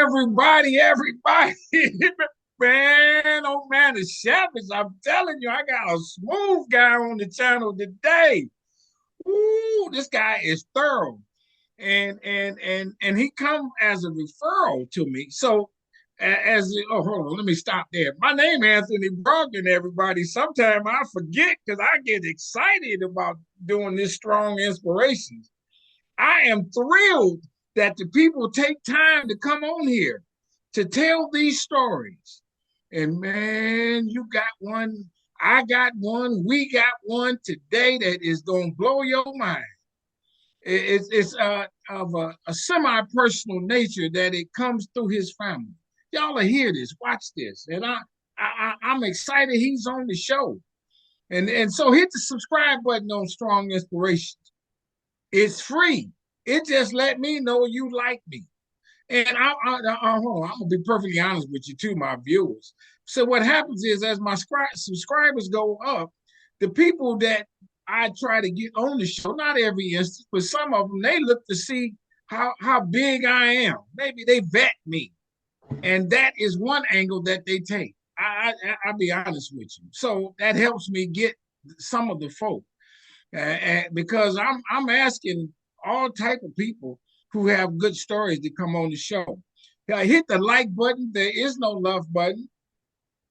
Everybody, man, oh man, the Shepherds, I'm telling you, I got a smooth guy on the channel today. Ooh, this guy is thorough. And he come as a referral to me. So hold on, let me stop there. My name Anthony Brogdon, everybody. Sometimes I forget because I get excited about doing this strong inspirations. I am thrilled that the people take time to come on here to tell these stories. And man, you got one, I got one, we got one today that is going to blow your mind. It's of a semi-personal nature that it comes through his family. Y'all will hear this, watch this. And I'm excited he's on the show. And so hit the subscribe button on Strong Inspirations. It's free. It just let me know you like me. And I'm gonna be perfectly honest with you too, my viewers. So what happens is, as my subscribers go up, the people that I try to get on the show, not every instance, but some of them, they look to see how big I am. Maybe they vet me, and that is one angle that they take. I'll be honest with you. So that helps me get some of the folk because I'm asking all type of people who have good stories to come on the show. Hit the like button. There is no love button.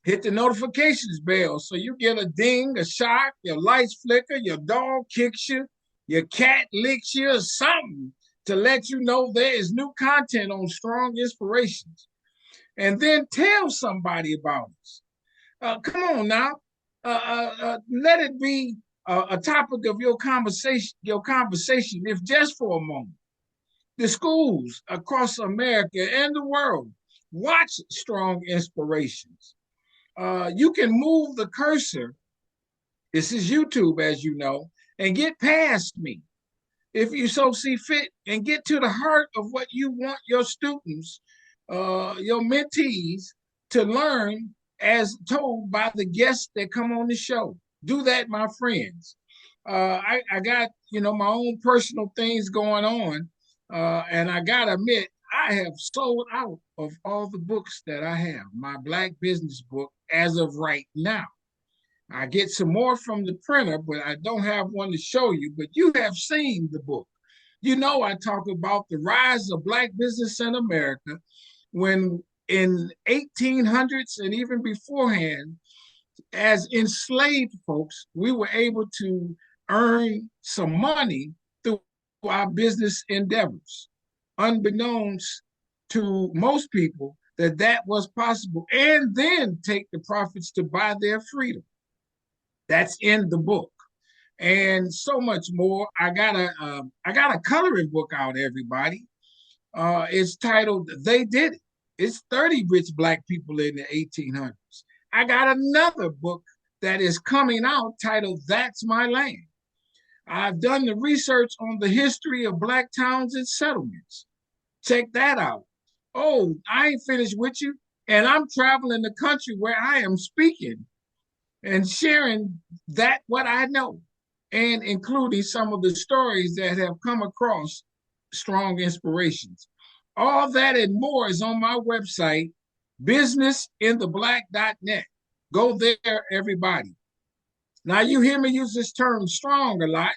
Hit the notifications bell so you get a ding, a shock, your lights flicker, your dog kicks you, your cat licks you, or something to let you know there is new content on Strong Inspirations. And then tell somebody about us. Come on now. Let it be a topic of your conversation, if just for a moment. The schools across America and the world watch Strong Inspirations. You can move the cursor. This is YouTube, as you know, and get past me if you so see fit, and get to the heart of what you want your students, your mentees, to learn as told by the guests that come on the show. Do that, my friends. I got, my own personal things going on. And I got to admit, I have sold out of all the books that I have, my Black business book, as of right now. I get some more from the printer, but I don't have one to show you. But you have seen the book. You know, I talk about the rise of Black business in America when in 1800s and even beforehand, as enslaved folks, we were able to earn some money through our business endeavors, unbeknownst to most people that was possible, and then take the profits to buy their freedom. That's in the book, and so much more. I got a coloring book out, everybody. It's titled "They Did It." It's 30 rich Black people in the 1800s. I got another book that is coming out titled "That's My Land." I've done the research on the history of Black towns and settlements. Check that out. Oh, I ain't finished with you. And I'm traveling the country where I am speaking and sharing that what I know, and including some of the stories that have come across Strong Inspirations. All that and more is on my website, businessintheblack.net. Go there, everybody. Now, you hear me use this term strong a lot,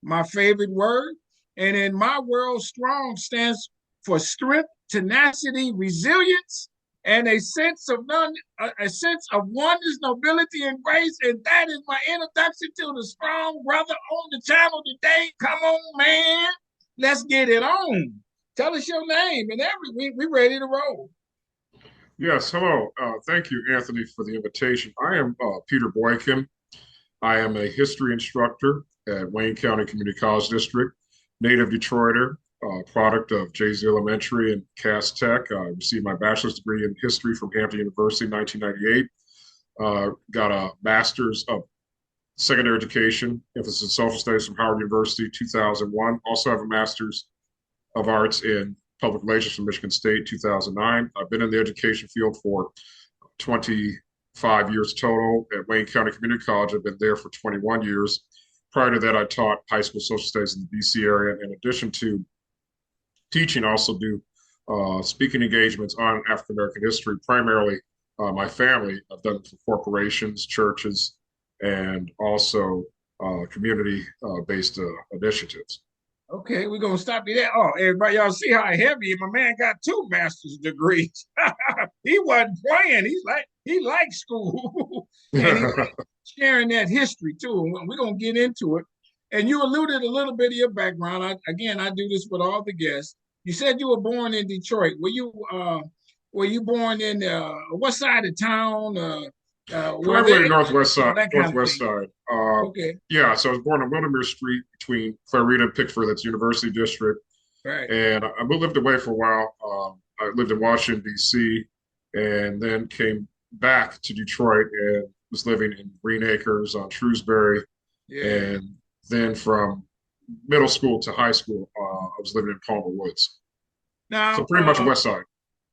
my favorite word. And in my world, strong stands for strength, tenacity, resilience, and a sense of oneness, nobility, and grace. And that is my introduction to the strong brother on the channel today. Come on, man. Let's get it on. Tell us your name and we ready to roll. Yes, hello. Thank you, Anthony, for the invitation. I am Peter Boykin. I am a history instructor at Wayne County Community College District, native Detroiter, product of Jay-Z Elementary and Cass Tech. I received my bachelor's degree in history from Hampton University in 1998. Got a master's of secondary education, emphasis in social studies from Howard University, 2001. Also have a master's of arts in public relations from Michigan State, 2009. I've been in the education field for 25 years total at Wayne County Community College. I've been there for 21 years. Prior to that, I taught high school social studies in the DC area. In addition to teaching, I also do speaking engagements on African American history, primarily my family. I've done it for corporations, churches, and also community-based initiatives. Okay, we're gonna stop you there. Oh, everybody, y'all see how heavy my man got two master's degrees. He wasn't playing. He liked school, and he liked sharing that history too. And we're gonna get into it. And you alluded a little bit of your background. I do this with all the guests. You said you were born in Detroit. Were you born in what side of town? Were there Primarily northwest you know side. that kind of Northwest thing? side. Okay, Yeah, so I was born on Wildermere Street between Clarita and Pickford. That's University District. right. And I lived away for a while. I lived in Washington, D.C., and then came back to Detroit and was living in Green Acres on Shrewsbury. Yeah. And then from middle school to high school, I was living in Palmer Woods. So Now, pretty much West Side.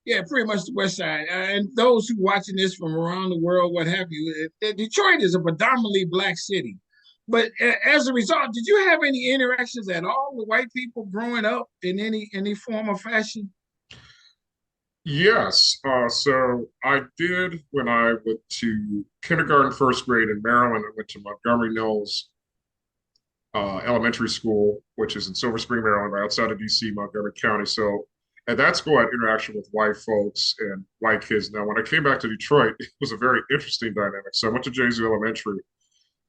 yeah, pretty much the West Side. And those who watching this from around the world, what have you, Detroit is a predominantly black city. But as a result, did you have any interactions at all with white people growing up in any form or fashion? Yes. So I did when I went to kindergarten, first grade in Maryland. I went to Montgomery Knowles Elementary School, which is in Silver Spring, Maryland, right outside of DC, Montgomery County. So at that school, I had interaction with white folks and white kids. Now, when I came back to Detroit, it was a very interesting dynamic. So I went to Jesu Elementary.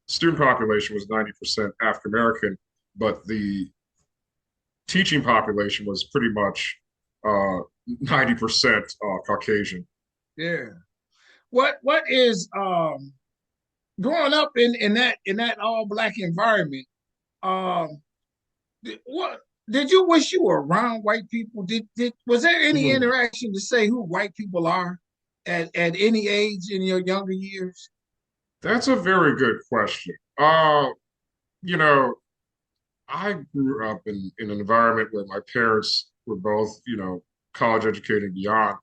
Student population was 90% African American, but the teaching population was pretty much 90% Caucasian. Yeah. What is growing up in that all black environment? Um, what did you wish you were around white people? Did was there any Mhm. interaction to say who white people are at any age in your younger years? That's a very good question. You know, I grew up in an environment where my parents were both, college educated and beyond.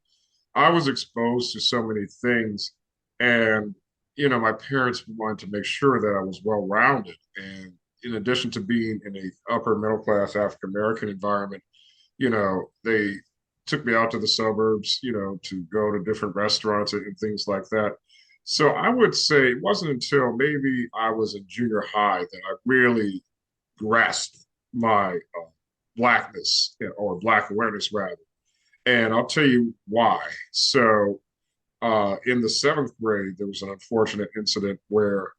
I was exposed to so many things, and my parents wanted to make sure that I was well rounded. And in addition to being in a upper middle class African American environment, they took me out to the suburbs, to go to different restaurants and things like that. So I would say it wasn't until maybe I was in junior high that I really grasped my blackness or black awareness rather. And I'll tell you why. So in the seventh grade, there was an unfortunate incident where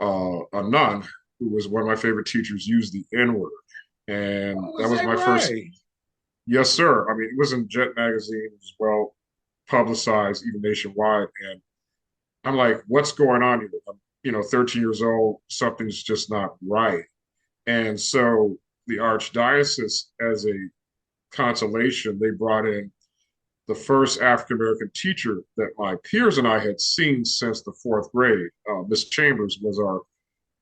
a nun, who was one of my favorite teachers, used the N word. And Oh, that is was that my first, right? yes, sir. I mean, it was in Jet Magazine, it was well publicized, even nationwide. And I'm like, what's going on here? I'm, 13 years old, something's just not right. And so the archdiocese, as a consolation, they brought in the first African American teacher that my peers and I had seen since the fourth grade. Miss Chambers was our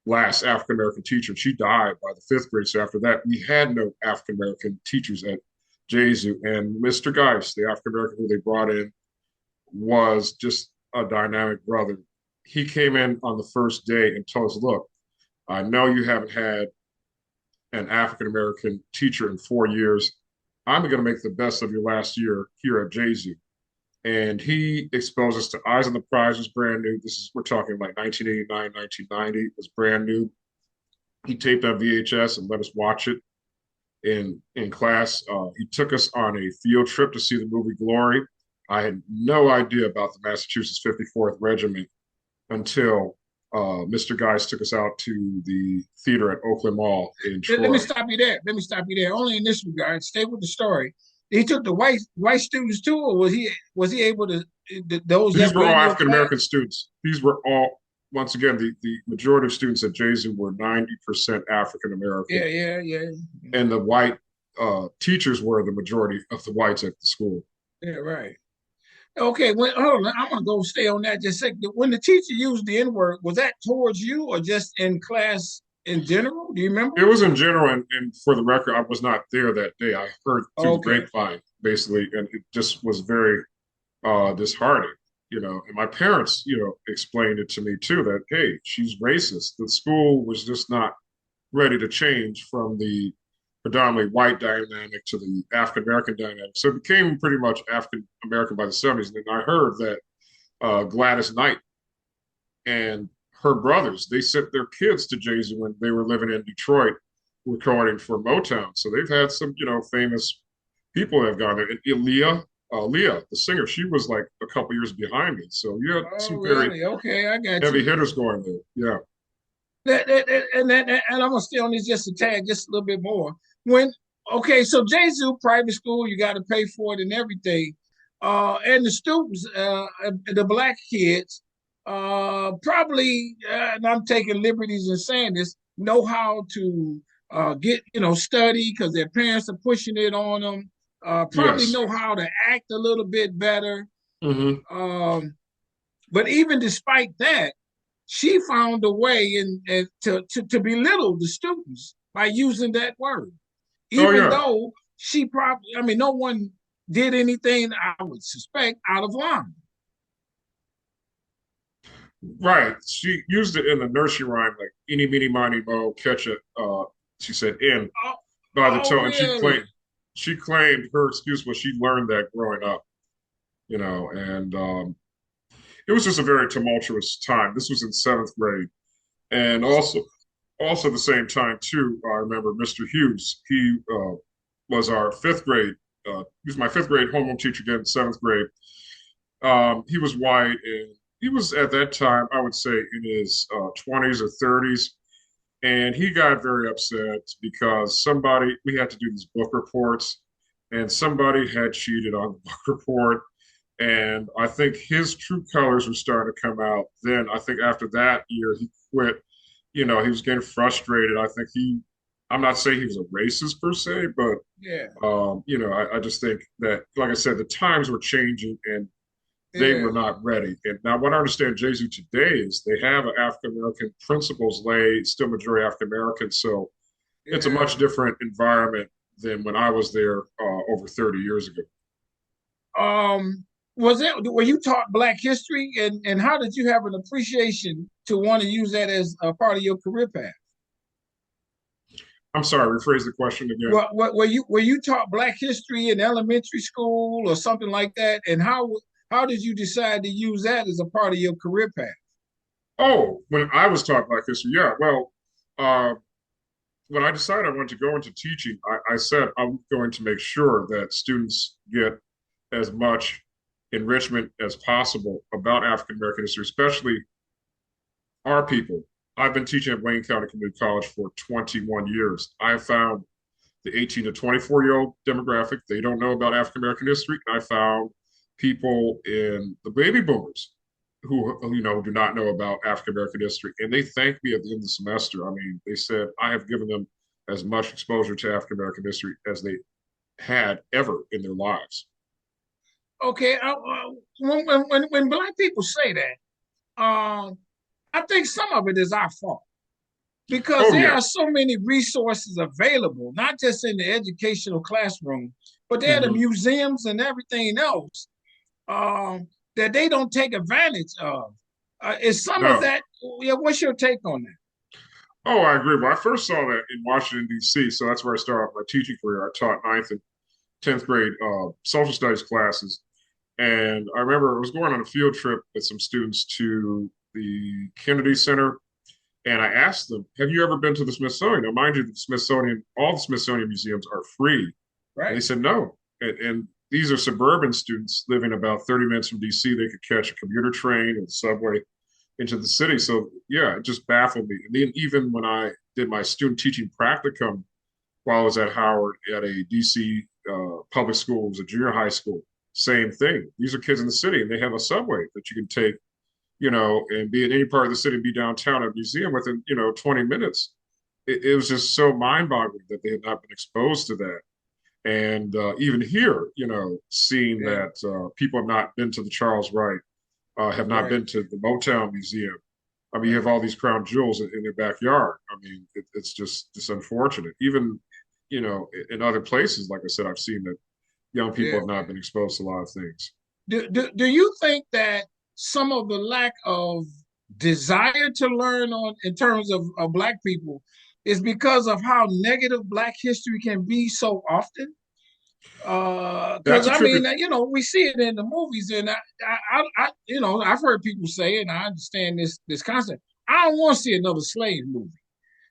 last African American teacher. She died by the fifth grade. So after that, we had no African American teachers at Jesu. And Mr. Geist, the African American who they brought in, was just a dynamic brother. He came in on the first day and told us, look, I know you haven't had an African American teacher in 4 years. I'm going to make the best of your last year here at Jesu. And he exposed us to Eyes on the Prize was brand new. We're talking like 1989, 1990. It was brand new. He taped on VHS and let us watch it in class. He took us on a field trip to see the movie Glory. I had no idea about the Massachusetts 54th Regiment until Mr. Geist took us out to the theater at Oakland Mall in Let me Troy. stop you there. Let me stop you there. Only in this regard. Stay with the story. He took the white students too, or was he able to those These that were were all in your African American class? students. These were all, once again, the majority of students at Jesu were 90% African Yeah, American, yeah, yeah, and the white teachers were the majority of the whites at the school. yeah. Right. Okay. Hold on. I'm gonna go stay on that just a second. When the teacher used the N word, was that towards you or just in class in general? Do you remember? It was in general, and for the record, I was not there that day. I heard through the Okay. grapevine, basically, and it just was very disheartening, And my parents, explained it to me too that, hey, she's racist. The school was just not ready to change from the predominantly white dynamic to the African American dynamic. So it became pretty much African American by the 70s. And then I heard that Gladys Knight and her brothers, they sent their kids to Jay-Z when they were living in Detroit recording for Motown. So they've had some, famous people that have gone there. And Leah, the singer, she was like a couple years behind me. So you had Oh, some very really? Okay, I got heavy you. hitters going there. Yeah. And I'm gonna stay on this just a tag, just a little bit more. When okay, so Jesu private school, you got to pay for it and everything. And the students, the black kids, probably, and I'm taking liberties in saying this, know how to get study because their parents are pushing it on them. Probably Yes. know how to act a little bit better. Hmm. Um, but even despite that, she found a way to belittle the students by using that word, Oh even yeah. though she probably, I mean, no one did anything I would suspect out of line. Right. She used it in the nursery rhyme, like "eeny, meeny, miny, mo, catch it." She said "in" Oh, by the oh toe, and really? she claimed her excuse was she learned that growing up, and it was just a very tumultuous time. This was in seventh grade, and also at the same time too, I remember Mr. Hughes. He was our fifth grade. He was my fifth grade homeroom teacher again, seventh grade. He was white, and he was at that time, I would say, in his 20s or 30s. And he got very upset because we had to do these book reports, and somebody had cheated on the book report. And I think his true colors were starting to come out. Then I think after that year, he quit. He was getting frustrated. I'm not saying he was a racist per se, but Yeah, I just think that, like I said, the times were changing and they yeah, were not ready. And now, what I understand, Jesu today is they have African American principals laid, still majority African American. So it's a yeah. much different environment than when I was there over 30 years ago. Um, were you taught Black history, and how did you have an appreciation to want to use that as a part of your career path? I'm sorry, rephrase the question again. Were you taught Black history in elementary school or something like that? And how did you decide to use that as a part of your career path? Oh, when I was taught Black history, yeah. Well, uh, when I decided I wanted to go into teaching, I said I'm going to make sure that students get as much enrichment as possible about African American history, especially our people. I've been teaching at Wayne County Community College for 21 years. I have found the 18 to 24-year-old demographic, they don't know about African American history. I found people in the baby boomers who do not know about African American history. And they thanked me at the end of the semester. I mean, they said I have given them as much exposure to African American history as they had ever in their lives. Okay, when Black people say that, I think some of it is our fault because Oh there yeah. are so many resources available, not just in the educational classroom, but there are the Hmm. museums and everything else um, that they don't take advantage of. Is some of No. that? Yeah, what's your take on that? Oh, I agree. Well, I first saw that in Washington, D.C., so that's where I started my teaching career. I taught ninth and 10th grade social studies classes. And I remember I was going on a field trip with some students to the Kennedy Center. And I asked them, have you ever been to the Smithsonian? Now, mind you, all the Smithsonian museums are free. And they Right. said no. And these are suburban students living about 30 minutes from DC. They could catch a commuter train or the subway into the city. So, yeah, it just baffled me. And then even when I did my student teaching practicum while I was at Howard at a DC public school, it was a junior high school, same thing. These are kids in the city and they have a subway that you can take, and be in any part of the city, be downtown at a museum within, 20 minutes. It was just so mind boggling that they had not been exposed to that. And even here, seeing Yeah. that people have not been to the Charles Wright, have not Right. been to the Motown Museum. I mean, you have Right. all these crown jewels in their backyard. I mean, it's just unfortunate. Even, in other places, like I said, I've seen that young people Yeah. have not been exposed to a lot of things. Do you think that some of the lack of desire to learn on in terms of Black people is because of how negative Black history can be so often. That's Because a I tribute. mean, we see it in the movies, and I've heard people say, and I understand this concept. I don't want to see another slave movie.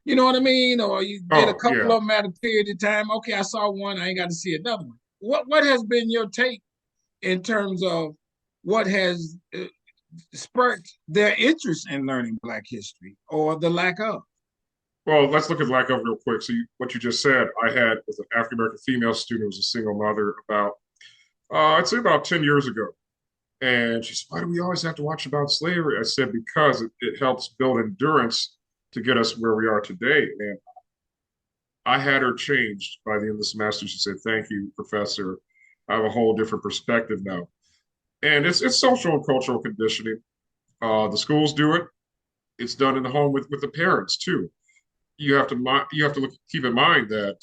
You know what I mean? Or you get a Oh, couple yeah. of them at a period of time. Okay, I saw one. I ain't got to see another one. What has been your take in terms of what has spurred their interest in learning Black history or the lack of? Well, let's look at lack of real quick. So, what you just said, I had with an African American female student who was a single mother about, I'd say about 10 years ago. And she said, "Why do we always have to watch about slavery?" I said, "Because it helps build endurance to get us where we are today." And I had her changed by the end of the semester. She said, "Thank you, professor. I have a whole different perspective now." And it's social and cultural conditioning. The schools do it. It's done in the home with the parents too. Keep in mind that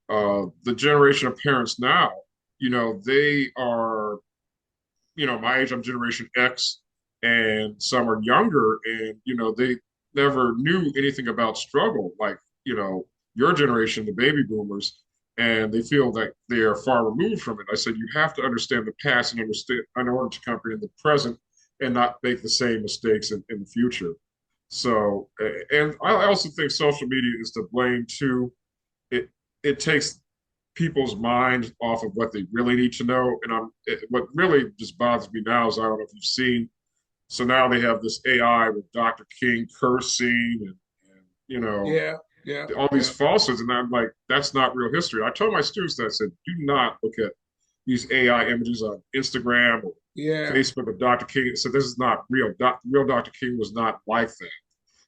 the generation of parents now, they are, my age. I'm Generation X, and some are younger, and they never knew anything about struggle like your generation, the baby boomers, and they feel that they are far removed from it. I said you have to understand the past and understand in order to comprehend the present and not make the same mistakes in the future. So, and I also think social media is to blame too. It takes people's minds off of what they really need to know. And what really just bothers me now is I don't know if you've seen. So now they have this AI with Dr. King cursing and Yeah, yeah, all these yeah, falsehoods, and I'm like, that's not real history. I told my students that I said, do not look at these AI images on Instagram or yeah, Facebook of Dr. King. So this is not real. Real Dr. King was not like that.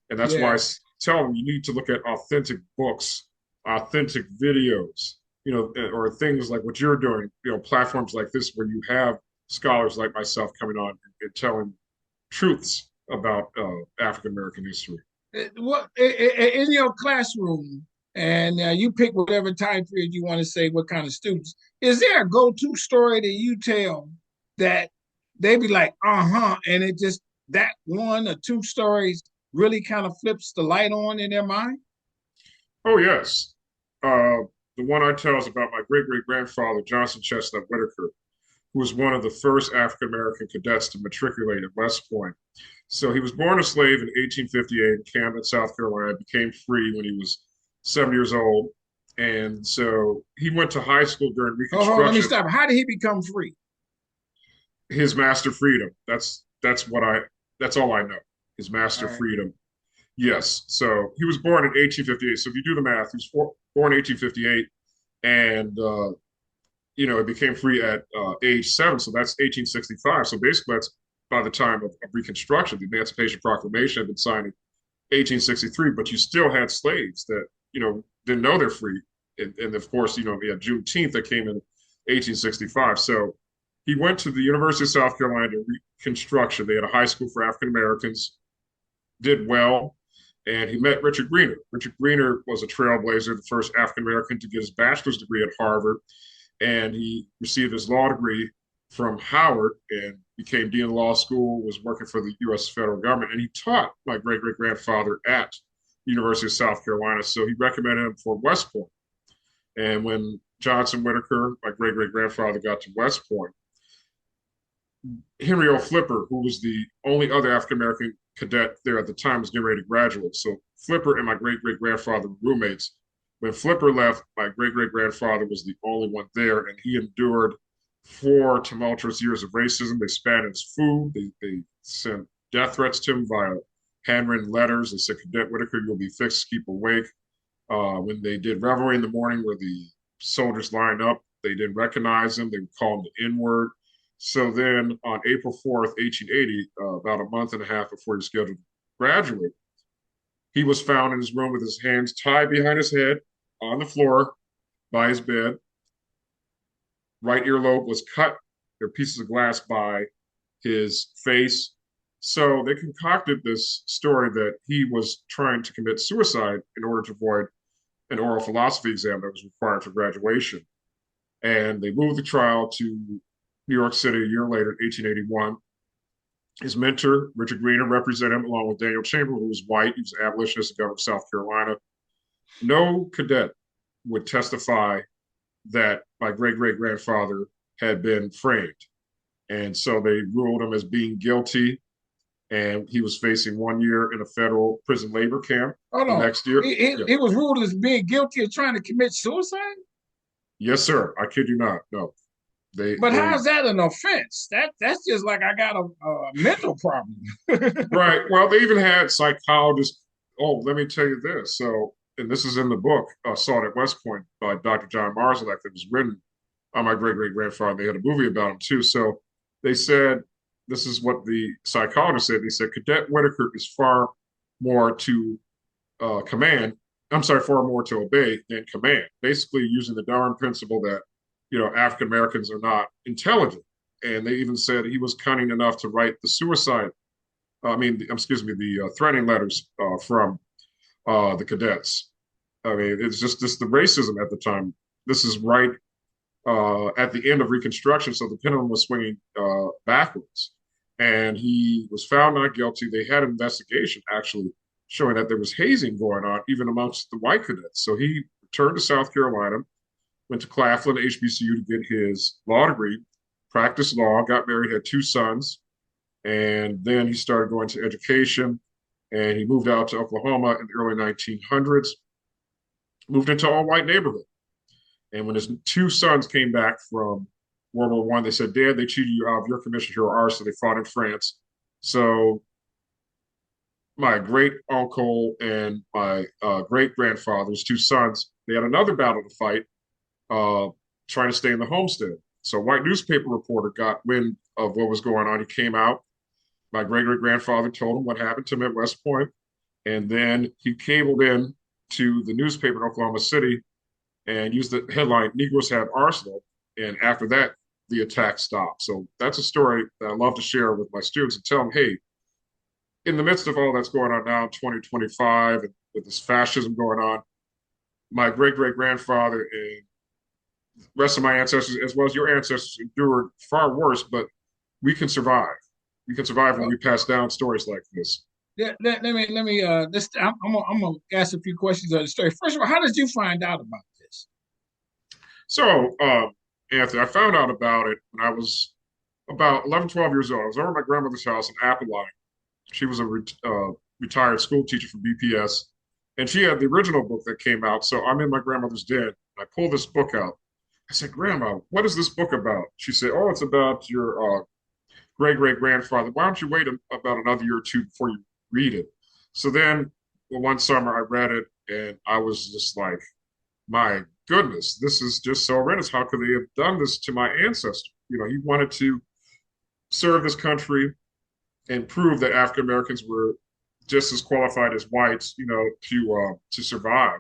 And that's why I yeah, tell them you need to look at authentic books, authentic videos, or things like what you're doing, platforms like this where you have scholars like myself coming on and telling truths about African American history. What in your classroom, and you pick whatever time period you want to say, what kind of students? Is there a go-to story that you tell that they be like, uh-huh, and it just that one or two stories really kind of flips the light on in their mind? Oh, yes. Uh, the one I tell is about my great great grandfather, Johnson Chesnut Whittaker, who was one of the first African American cadets to matriculate at West Point. So he was born a slave in 1858 in Camden, South Carolina, became free when he was 7 years old. And so he went to high school during Oh, let me Reconstruction. stop. How did he become free? His master freedom. That's all I know. His All master right. freedom. Yes. So he was born in 1858. So if you do the math, he was born in 1858, and it became free at age 7. So that's 1865. So basically, that's by the time of Reconstruction. The Emancipation Proclamation had been signed in 1863, but you still had slaves that didn't know they're free, and of course, we had Juneteenth that came in 1865. So he went to the University of South Carolina to Reconstruction. They had a high school for African Americans, did well, and he met Richard Greener. Richard Greener was a trailblazer, the first African American to get his bachelor's degree at Harvard, and he received his law degree from Howard and became dean of law school, was working for the U.S. federal government, and he taught my great great grandfather at the University of South Carolina. So he recommended him for West Point. And when Johnson Whittaker, my great great grandfather, got to West Point, Henry O. Flipper, who was the only other African American cadet there at the time, was getting ready to graduate. So Flipper and my great great grandfather were roommates. When Flipper left, my great great grandfather was the only one there, and he endured 4 tumultuous years of racism. They spat in his food. They sent death threats to him via handwritten letters. They said, "Cadet Whittaker, you'll be fixed. Keep awake." When they did revelry in the morning, where the soldiers lined up, they didn't recognize him. They would call him the N word. So then on April 4th, 1880, about a month and a half before he was scheduled to graduate, he was found in his room with his hands tied behind his head on the floor by his bed. Right earlobe was cut. There were pieces of glass by his face. So they concocted this story that he was trying to commit suicide in order to avoid an oral philosophy exam that was required for graduation. And they moved the trial to New York City a year later, 1881. His mentor, Richard Greener, represented him along with Daniel Chamberlain, who was white. He was an abolitionist, the governor of South Carolina. No cadet would testify that my great great grandfather had been framed. And so they ruled him as being guilty, and he was facing 1 year in a federal prison labor camp Hold the on. next year. Yeah. It was ruled as being guilty of trying to commit suicide? Yes, sir. I kid you not. No, But they how's that an offense? That's just like I got a mental problem. right. Well, they even had psychologists. Oh, let me tell you this. So, and this is in the book, Assault at West Point by Dr. John Marszalek, that was written on my great great grandfather. They had a movie about him too. So they said, this is what the psychologist said. They said, Cadet Whittaker is far more to command. I'm sorry, far more to obey than command. Basically, using the Darwin principle that, African Americans are not intelligent. And they even said he was cunning enough to write the suicide excuse me, the threatening letters from the cadets. I mean, it's just the racism at the time. This is right at the end of Reconstruction, so the pendulum was swinging backwards. And he was found not guilty. They had an investigation actually showing that there was hazing going on even amongst the white cadets. So he returned to South Carolina, went to Claflin HBCU to get his law degree, practiced law, got married, had two sons, and then he started going to education, and he moved out to Oklahoma in the early 1900s, moved into all white neighborhood. And when his two sons came back from World War I, they said, Dad, they cheated you out of your commission here ours, so they fought in France. So my great uncle and my great grandfather's two sons, they had another battle to fight, uh, trying to stay in the homestead. So a white newspaper reporter got wind of what was going on. He came out. My great great grandfather told him what happened to him at West Point, and then he cabled in to the newspaper in Oklahoma City and used the headline "Negroes had arsenal." And after that, the attack stopped. So that's a story that I love to share with my students and tell them, hey, in the midst of all that's going on now in 2025 and with this fascism going on, my great great grandfather and the rest of my ancestors, as well as your ancestors, endured far worse, but we can survive. We can survive when we pass down stories like this. I'm gonna ask a few questions on the story. First of all, how did you find out about this? So, Anthony, I found out about it when I was about 11, 12 years old. I was over at my grandmother's house in Apple. She was a retired school teacher from BPS, and she had the original book that came out. So I'm in my grandmother's den. I pull this book out. I said, Grandma, what is this book about? She said, Oh, it's about your great great grandfather. Why don't you wait about another year or two before you read it? So then, well, one summer I read it, and I was just like, my goodness, this is just so horrendous. How could they have done this to my ancestor? He wanted to serve this country and prove that African Americans were just as qualified as whites, to survive.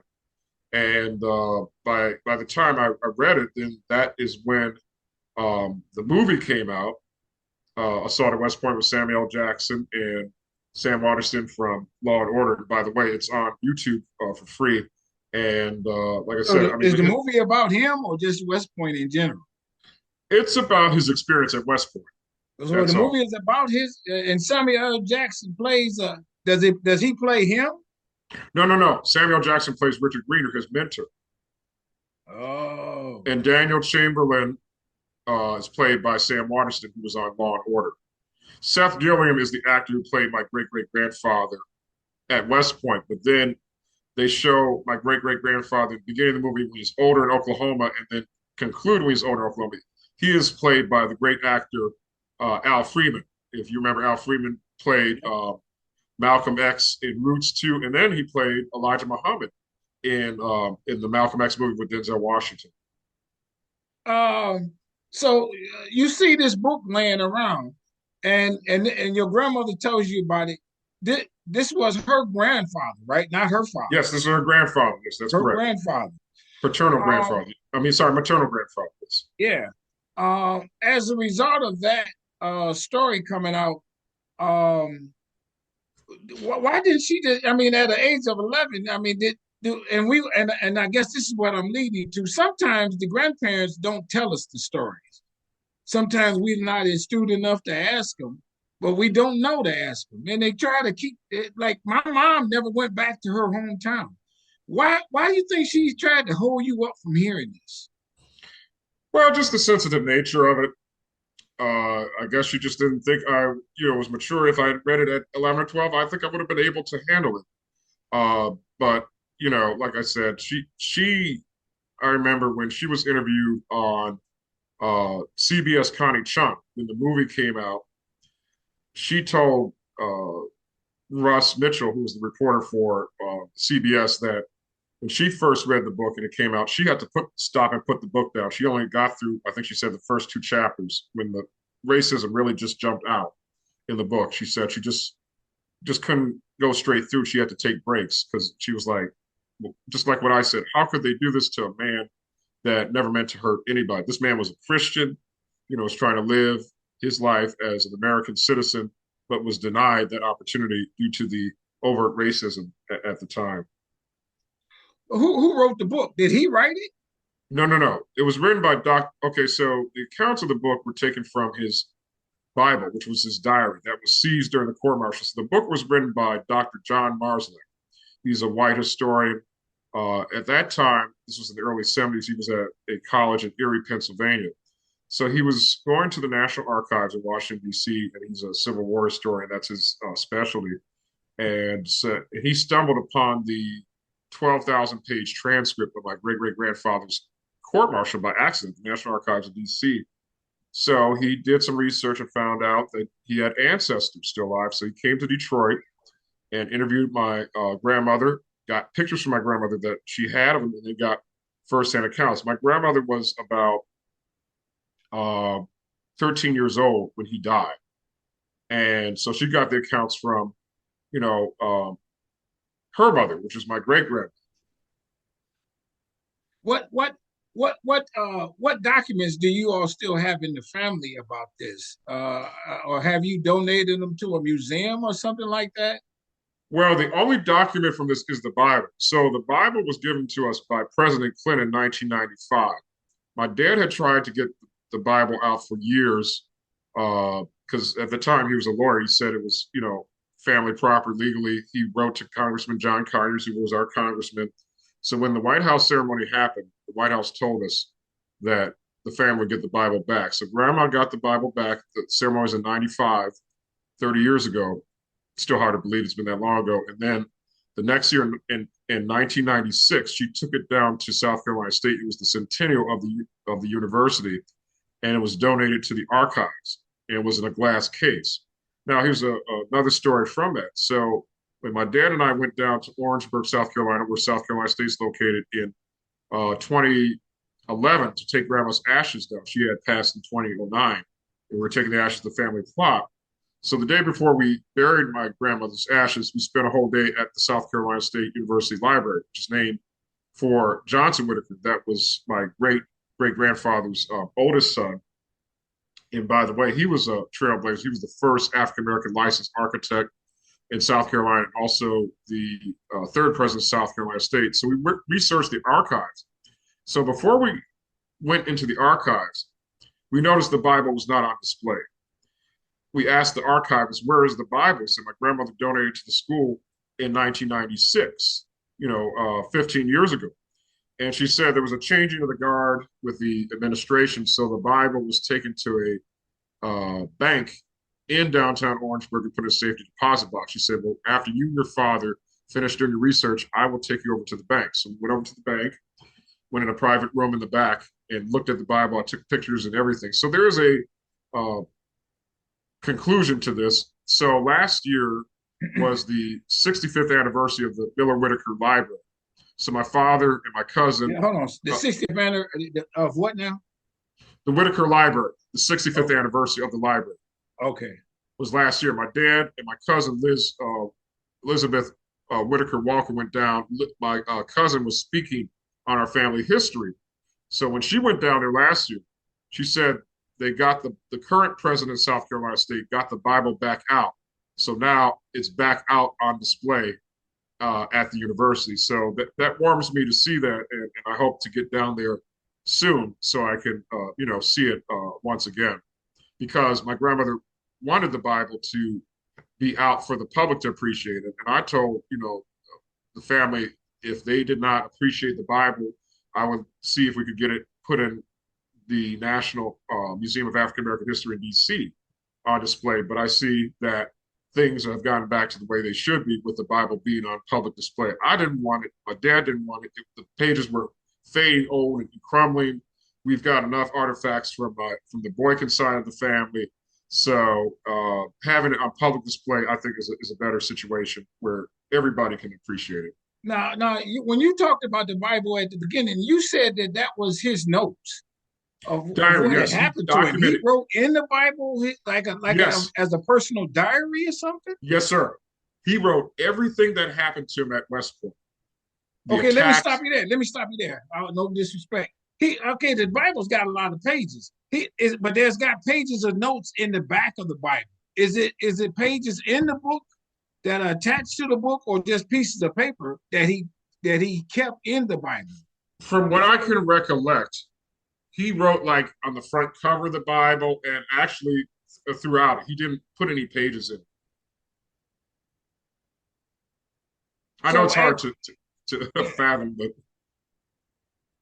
And by the time I read it, then that is when the movie came out. Assault at West Point with Samuel Jackson and Sam Waterston from Law and Order. By the way, it's on YouTube for free. And like I said, Is the movie about him or just West Point in general? it's about his experience at West Point. So the That's movie all. is about his, and Samuel L. Jackson plays. Does he play him? No, no, no. Samuel Jackson plays Richard Greener, his mentor, Oh, and Daniel Chamberlain is played by Sam Waterston, who was on Law and Order. Seth Gilliam is the actor who played my great great grandfather at West Point, but then they show my great great grandfather at the beginning of the movie when he's older in Oklahoma, and then conclude when he's older in Oklahoma. He is played by the great actor Al Freeman. If you remember, Al Freeman played Malcolm X in Roots 2, and then he played Elijah Muhammad in the Malcolm X movie with Denzel Washington. um, so you see this book laying around, and your grandmother tells you about it. This was her grandfather, right? Not her father. Yes, this is her grandfather. Yes, that's Her correct. grandfather. Paternal Um, grandfather. I mean, sorry, maternal grandfather. Yes. yeah. As a result of that story coming out, um, why did she just, I mean, at the age of 11, I mean, and I guess this is what I'm leading to. Sometimes the grandparents don't tell us the stories. Sometimes we're not astute enough to ask them, but we don't know to ask them. And they try to keep it, like my mom never went back to her hometown. Why do you think she tried to hold you up from hearing this? Well, just the sensitive nature of it. I guess she just didn't think I was mature. If I had read it at 11 or 12, I think I would have been able to handle it. But like I said, I remember when she was interviewed on CBS Connie Chung when the movie came out. She told Russ Mitchell, who was the reporter for CBS, that when she first read the book and it came out, she had to stop and put the book down. She only got through, I think she said, the first two chapters when the racism really just jumped out in the book. She said she just couldn't go straight through. She had to take breaks because she was like, well, just like what I said, how could they do this to a man that never meant to hurt anybody? This man was a Christian, was trying to live his life as an American citizen, but was denied that opportunity due to the overt racism at the time. Who wrote the book? Did he write it? No, no, no. It was written by Doc. Okay, so the accounts of the book were taken from his Bible, which was his diary that was seized during the court martial. So the book was written by Dr. John Marsland. He's a white historian. At that time, this was in the early 70s, he was at a college in Erie, Pennsylvania. So he was going to the National Archives in Washington, D.C., and he's a Civil War historian. That's his specialty. And so he stumbled upon the 12,000 page transcript of my great great grandfather's court martial by accident, the National Archives of D.C. So he did some research and found out that he had ancestors still alive. So he came to Detroit and interviewed my grandmother, got pictures from my grandmother that she had of him, and they got firsthand accounts. My grandmother was about uh, 13 years old when he died. And so she got the accounts from, you know, um, her mother, which is my great grandmother. What what what documents do you all still have in the family about this? Or have you donated them to a museum or something like that? Well, the only document from this is the Bible. So the Bible was given to us by President Clinton in 1995. My dad had tried to get the Bible out for years because at the time he was a lawyer. He said it was, family property legally. He wrote to Congressman John Conyers, who was our congressman. So when the White House ceremony happened, the White House told us that the family would get the Bible back. So grandma got the Bible back. The ceremony was in 95, 30 years ago. It's still hard to believe it's been that long ago. And then the next year in 1996, she took it down to South Carolina State. It was the centennial of the university, and it was donated to the archives. And it was in a glass case. Now, here's another story from that. So when my dad and I went down to Orangeburg, South Carolina, where South Carolina State's located in 2011 to take grandma's ashes down. She had passed in 2009, and we were taking the ashes to the family plot. So the day before we buried my grandmother's ashes, we spent a whole day at the South Carolina State University Library, which is named for Johnson Whittaker. That was my great great grandfather's oldest son. And by the way, he was a trailblazer. He was the first African American licensed architect in South Carolina, and also the third president of South Carolina State. So we researched the archives. So before we went into the archives, we noticed the Bible was not on display. We asked the archivist, where is the Bible? So my grandmother donated to the school in 1996, 15 years ago. And she said there was a changing of the guard with the administration. So the Bible was taken to a bank in downtown Orangeburg and put in a safety deposit box. She said, well, after you and your father finish doing your research, I will take you over to the bank. So we went over to the bank, went in a private room in the back and looked at the Bible. I took pictures and everything. So there is a uh, conclusion to this. So last year was the 65th anniversary of the Miller Whittaker Library. So my father and my cousin, Yeah, hold on. The 60th anniversary of what now? the Whittaker Library, the 65th Okay. anniversary of the library Okay. was last year. My dad and my cousin Elizabeth Whittaker Walker went down. My cousin was speaking on our family history. So when she went down there last year, she said they got the current president of South Carolina State got the Bible back out. So now it's back out on display at the university. So that warms me to see that, and I hope to get down there soon so I can see it once again, because my grandmother wanted the Bible to be out for the public to appreciate it, and I told the family if they did not appreciate the Bible, I would see if we could get it put in the National Museum of African American History in D.C. on display. But I see that things have gotten back to the way they should be with the Bible being on public display. I didn't want it. My dad didn't want it. The pages were fading old and crumbling. We've got enough artifacts from the Boykin side of the family. So having it on public display, I think, is a better situation where everybody can appreciate it. When you talked about the Bible at the beginning, you said that that was his notes of Diary, what had yes, he happened to him. He documented. wrote in the Bible Yes, as a personal diary or something. yes, sir. He wrote everything that happened to him at West Point. The Okay, let me stop attacks. you there. Let me stop you there. No disrespect. The Bible's got a lot of pages. But there's got pages of notes in the back of the Bible. Is it pages in the book that are attached to the book, or just pieces of paper that he kept in the Bible? From what I can recollect, he wrote like on the front cover of the Bible and actually throughout it. He didn't put any pages in. I know So it's hard to fathom, but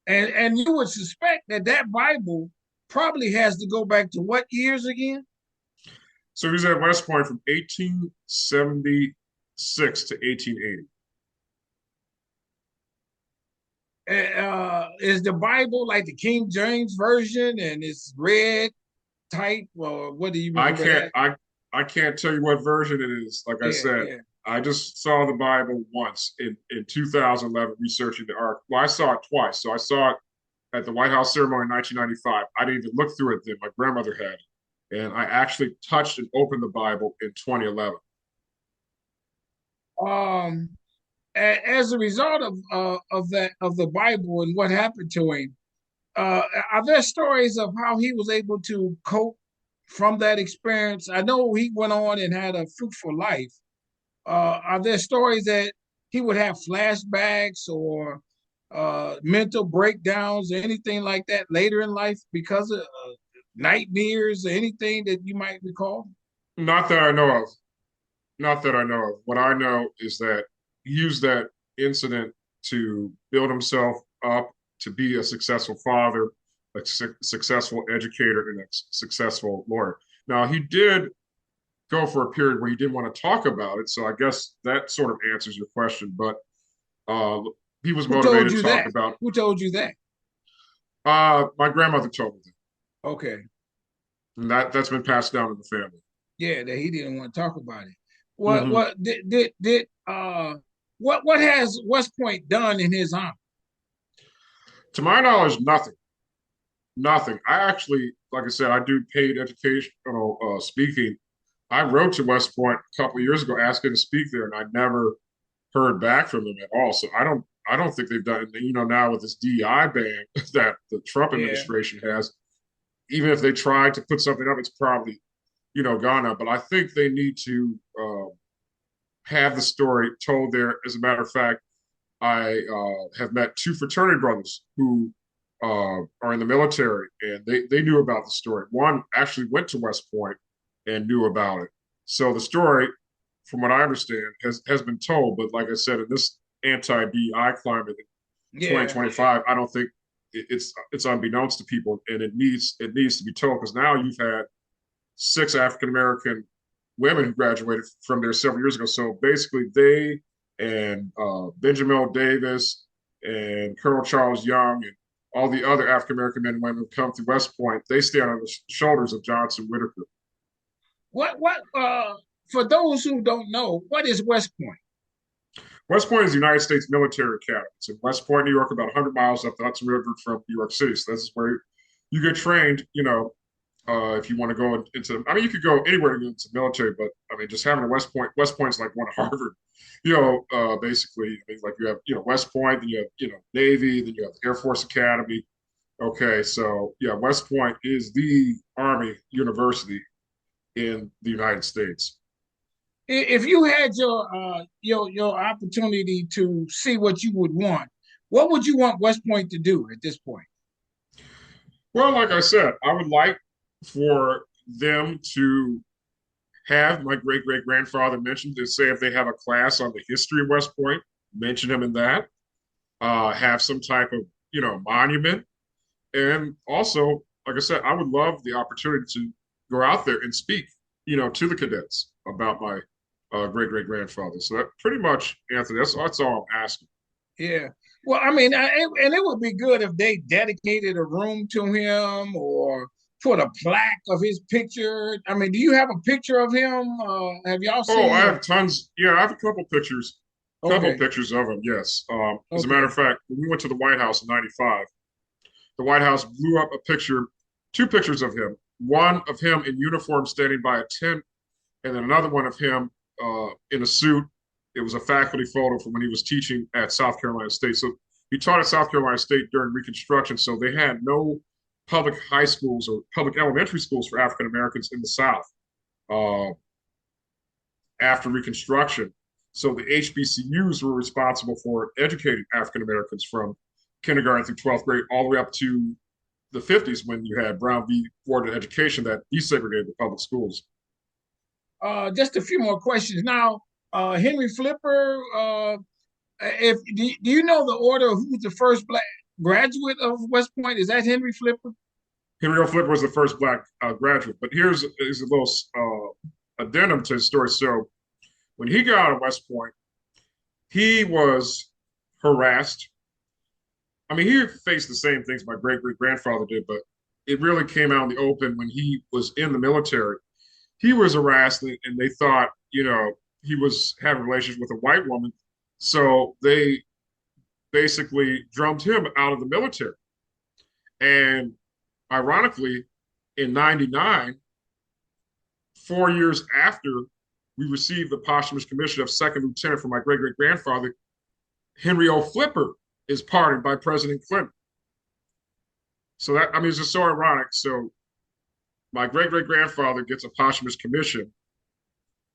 and you would suspect that that Bible probably has to go back to what years again? so he was at West Point from 1876 to 1880. Is the Bible like the King James version and it's red type, or what do you I remember can't that? I I can't tell you what version it is. Like I Yeah, said, yeah. I just saw the Bible once in 2011 researching the Ark. Well, I saw it twice. So I saw it at the White House ceremony in 1995. I didn't even look through it then. My grandmother had it. And I actually touched and opened the Bible in 2011. Um, as a result of the Bible and what happened to him, are there stories of how he was able to cope from that experience? I know he went on and had a fruitful life. Are there stories that he would have flashbacks or mental breakdowns or anything like that later in life because of nightmares or anything that you might recall? Not that I know of. Not that I know of. What I know is that he used that incident to build himself up to be a successful father, a successful educator, and a successful lawyer. Now, he did go for a period where he didn't want to talk about it. So I guess that sort of answers your question. But uh, he was Who told motivated to you talk that? about. Who told you that? My grandmother told me that, Okay. and that's been passed down in the family. Yeah, that he didn't want to talk about it. What Hmm. what did what has West Point done in his honor? To my knowledge, nothing. Nothing. I actually, like I said, I do paid educational speaking. I wrote to West Point a couple of years ago asking to speak there, and I never heard back from them at all. So I don't think they've done it. You know, now with this DEI ban that the Trump Yeah. administration has, even if they tried to put something up, it's probably gone up. But I think they need to have the story told there. As a matter of fact, I have met two fraternity brothers who are in the military, and they knew about the story. One actually went to West Point and knew about it. So the story, from what I understand, has been told. But like I said, in this anti-DEI climate in Yeah. 2025, I don't think it's unbeknownst to people, and it needs to be told because now you've had six African American women who graduated from there several years ago. So basically, they and Benjamin Davis and Colonel Charles Young and all the other African American men and women who come through West Point, they stand on the shoulders of Johnson Whittaker. What for those who don't know, what is West Point? West Point is the United States Military Academy. It's in West Point, New York, about 100 miles up the Hudson River from New York City. So this is where you get trained, if you want to go into, I mean, you could go anywhere to go into the military, but I mean, just having a West Point's like one of Harvard, basically, I mean, like you have, West Point, then you have, Navy, then you have the Air Force Academy. Okay, so yeah, West Point is the Army University in the United States. If you had your opportunity to see what you would want, what would you want West Point to do at this point? Well, like I said, I would like for them to have my great grandfather mentioned to say if they have a class on the history of West Point, mention him in that. have some type of, monument. And also, like I said, I would love the opportunity to go out there and speak, to the cadets about my great great grandfather. So that pretty much, Anthony, that's all I'm asking. Yeah. Well, I mean, and it would be good if they dedicated a room to him or put a plaque of his picture. I mean, do you have a picture of him? Have y'all Oh, I seen have tons. Yeah, I have a couple Okay, pictures of him. Yes. As a matter okay. of fact, when we went to the White House in '95, the White House blew up a picture, two pictures of him. One of him in uniform standing by a tent, and then another one of him in a suit. It was a faculty photo from when he was teaching at South Carolina State. So he taught at South Carolina State during Reconstruction. So they had no public high schools or public elementary schools for African Americans in the South uh, after Reconstruction. So the HBCUs were responsible for educating African Americans from kindergarten through 12th grade, all the way up to the 50s when you had Brown v. Board of Education that desegregated the public schools. Just a few more questions now. Henry Flipper. If do you know the order of who's the first black graduate of West Point? Is that Henry Flipper? Henry O. Flipper was the first black graduate. But is a little addendum to his story. So when he got out of West Point, he was harassed. I mean, he faced the same things my great great grandfather did, but it really came out in the open when he was in the military. He was harassed, and they thought, he was having relations with a white woman. So they basically drummed him out of the military. And ironically, in '99, 4 years after we received the posthumous commission of second lieutenant from my great great grandfather, Henry O. Flipper is pardoned by President Clinton. So that, I mean, it's just so ironic. So my great great grandfather gets a posthumous commission,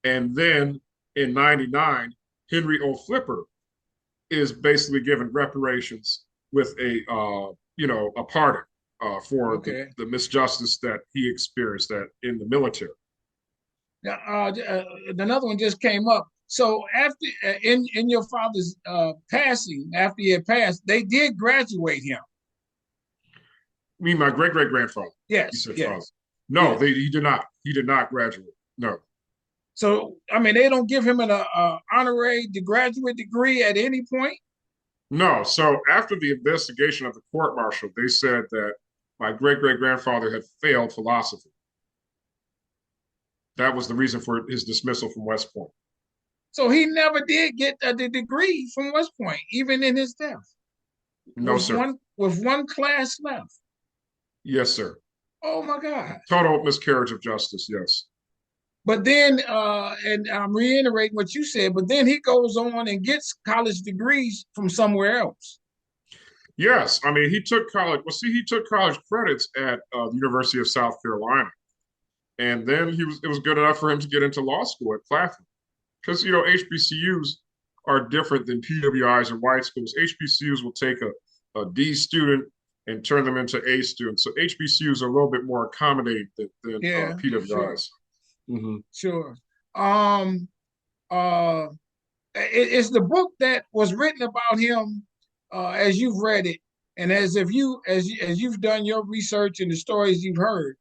and then in '99, Henry O. Flipper is basically given reparations with a pardon for Okay. the misjustice that he experienced that in the military. Now, another one just came up. So after in your father's passing, after he had passed, they did graduate him. I mean, my great great grandfather. You Yes, said father. yes, No, yes. he did not. He did not graduate. No, So I mean, they don't give him an honorary graduate degree at any point. no. So after the investigation of the court martial, they said that my great great grandfather had failed philosophy. That was the reason for his dismissal from West Point. So he never did get the degree from West Point, even in his death, No, sir. with one class left. Yes, sir. Oh my God. Total miscarriage of justice. Yes. But then, and I'm reiterating what you said, but then he goes on and gets college degrees from somewhere else. Yes. I mean, he took college. Well, see, he took college credits at the University of South Carolina, and then it was good enough for him to get into law school at Claflin, because HBCUs are different than PWIs and white schools. HBCUs will take a D student and turn them into A students. So HBCUs are a little bit more accommodating than Yeah, sure, PWIs. Mm-hmm. sure. Um, uh, it's the book that was written about him, as you've read it, and as you've done your research and the stories you've heard.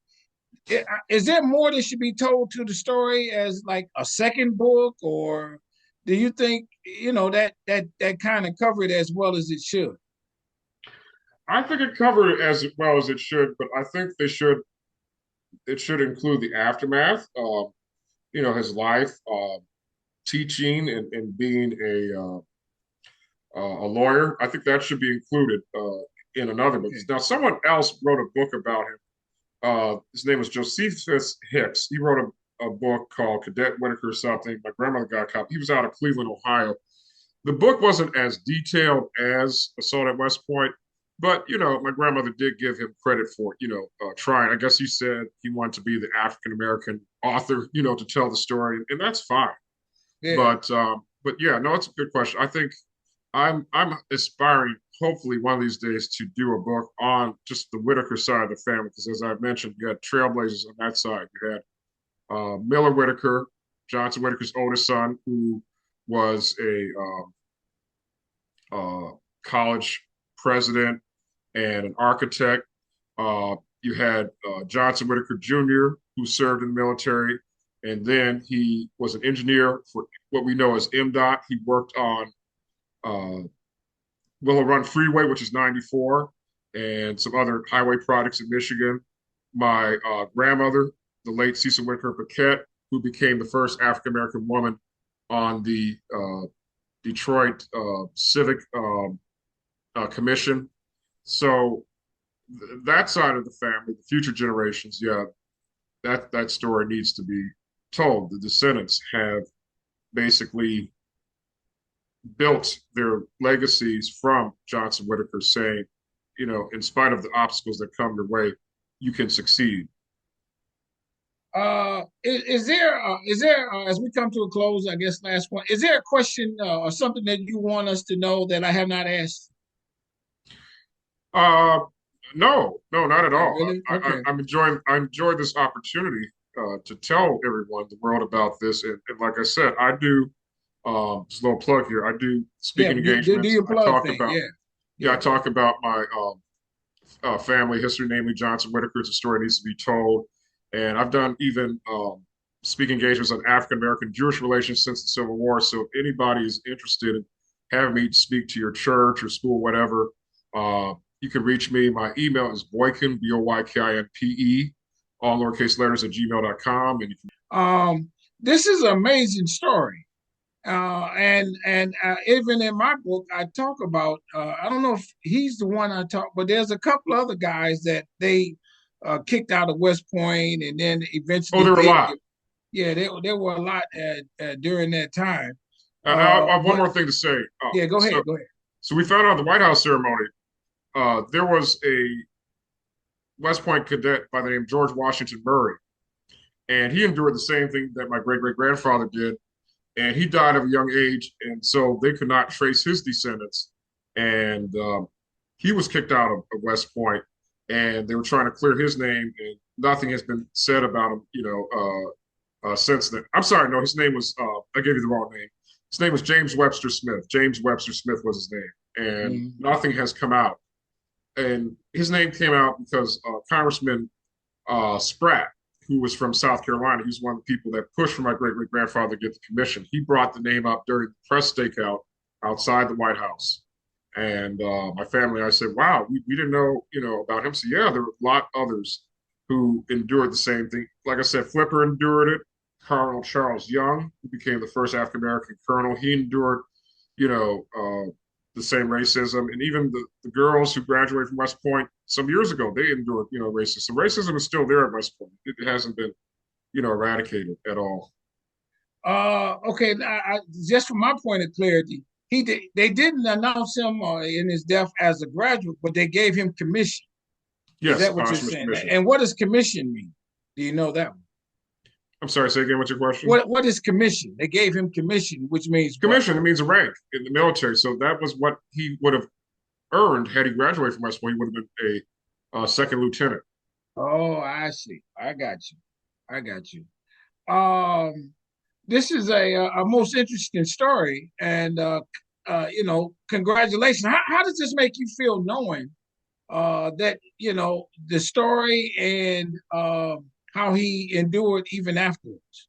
Is there more that should be told to the story as like a second book, or do you think that kind of covered it as well as it should? I think it covered it as well as it should, but I think it should include the aftermath. His life, teaching and being a lawyer. I think that should be included in another book. Okay. Now, someone else wrote a book about him. His name was Josephus Hicks. He wrote a book called Cadet Whittaker or something. My grandmother got a copy. He was out of Cleveland, Ohio. The book wasn't as detailed as Assault at West Point, but my grandmother did give him credit for trying. I guess he said he wanted to be the African American author, to tell the story, and that's fine. Yeah. But yeah, no, it's a good question. I think I'm aspiring, hopefully, one of these days to do a book on just the Whittaker side of the family, because as I mentioned, you had trailblazers on that side. You had Miller Whittaker, Johnson Whittaker's oldest son, who was a college president and an architect. You had Johnson Whittaker Jr., who served in the military, and then he was an engineer for what we know as MDOT. He worked on Willow Run Freeway, which is 94, and some other highway projects in Michigan. My grandmother, the late Cecil Whittaker Paquette, who became the first African American woman on the Detroit Civic Commission. So that side of the family, the future generations, yeah, that story needs to be told. The descendants have basically built their legacies from Johnson Whittaker, saying, in spite of the obstacles that come your way, you can succeed. Is there as we come to a close, I guess last one, is there a question or something that you want us to know that I have not asked? Uh, no, no, not at Oh, all. really? Okay. I enjoy this opportunity to tell everyone, the world, about this. And like I said, I do just a little plug here. I do Yeah, speaking do engagements. your plug thing. Yeah. Yeah, I Yeah. talk about my family history, namely Johnson Whittaker. It's a story that needs to be told. And I've done even speaking engagements on African American Jewish relations since the Civil War. So if anybody is interested in having me speak to your church or school, whatever, you can reach me. My email is Boykin, Boykinpe, all lowercase letters, at gmail.com. And you can. This is an amazing story. And even in my book, I talk about. I don't know if he's the one I talk, but there's a couple other guys that they kicked out of West Point, and then Oh, eventually there are a lot. yeah, there were a lot during that time. I have one But more thing to say. yeah, go ahead, So, go ahead. so we found out the White House ceremony. There was a West Point cadet by the name of George Washington Murray, and he endured the same thing that my great great grandfather did, and he died of a young age, and so they could not trace his descendants, and he was kicked out of West Point, and they were trying to clear his name, and nothing has been said about him, since then. I'm sorry, no, his name was I gave you the wrong name. His name was James Webster Smith. James Webster Smith was his name, and Mm-hmm. nothing has come out. And his name came out because Congressman Spratt, who was from South Carolina, he was one of the people that pushed for my great great grandfather to get the commission. He brought the name up during the press stakeout outside the White House. And my family, I said, wow, we didn't know, about him. So yeah, there were a lot others who endured the same thing. Like I said, Flipper endured it. Colonel Charles Young, who became the first African American colonel, he endured, you know, the same racism. And even the girls who graduated from West Point some years ago, they endured, racism. So racism is still there at West Point. It hasn't been, eradicated at all. Okay, just from my point of clarity, they didn't announce him in his death as a graduate, but they gave him commission. Is Yes, that a what you're posthumous saying? commission. And what does commission mean? Do you know that one? I'm sorry, say again, what's your question? What is commission? They gave him commission, which means what? Commission, it means a rank in the military. So that was what he would have earned had he graduated from West Point. He would have been a second lieutenant. Oh, I see. I got you. I got you. Um, this is a most interesting story, and congratulations. How does this make you feel knowing that the story and how he endured even afterwards?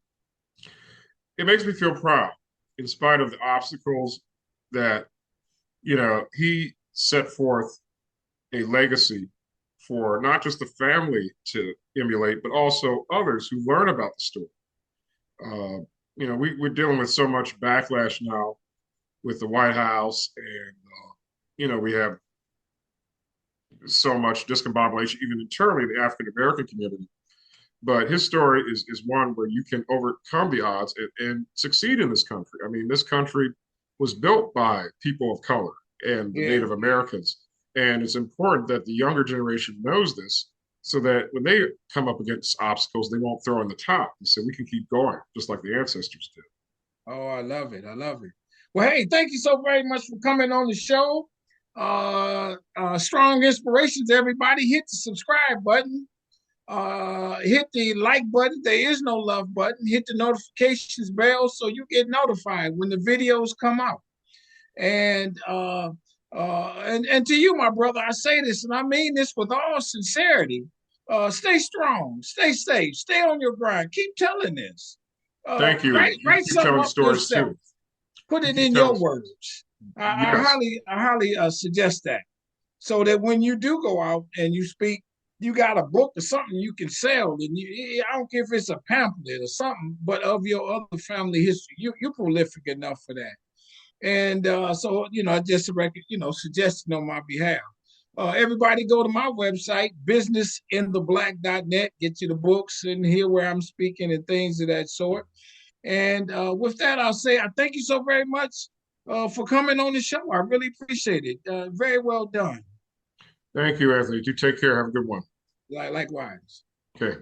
It makes me feel proud in spite of the obstacles that, he set forth a legacy for not just the family to emulate, but also others who learn about the story. We're dealing with so much backlash now with the White House, and we have so much discombobulation even internally in the African American community. But his story is one where you can overcome the odds and succeed in this country. I mean, this country was built by people of color and the Yeah. Native Americans, and it's important that the younger generation knows this so that when they come up against obstacles, they won't throw in the towel. They say we can keep going, just like the ancestors did. Oh, I love it. I love it. Well, hey, thank you so very much for coming on the show. Strong inspirations, everybody. Hit the subscribe button. Hit the like button. There is no love button. Hit the notifications bell so you get notified when the videos come out. And And to you, my brother, I say this, and I mean this with all sincerity. Stay strong, stay safe, stay on your grind. Keep telling this. Thank you. You Write keep something telling up stories yourself. too. Put You it keep in telling. your words. Yes. I highly suggest that, so that when you do go out and you speak, you got a book or something you can sell. And I don't care if it's a pamphlet or something, but of your other family history, you're prolific enough for that. And so, just a record, suggesting on my behalf. Everybody go to my website, businessintheblack.net, get you the books and hear where I'm speaking and things of that sort. And with that, I'll say I thank you so very much for coming on the show. I really appreciate it. Very well done. Thank you, Anthony. You take care. Have a good one. Likewise. Okay.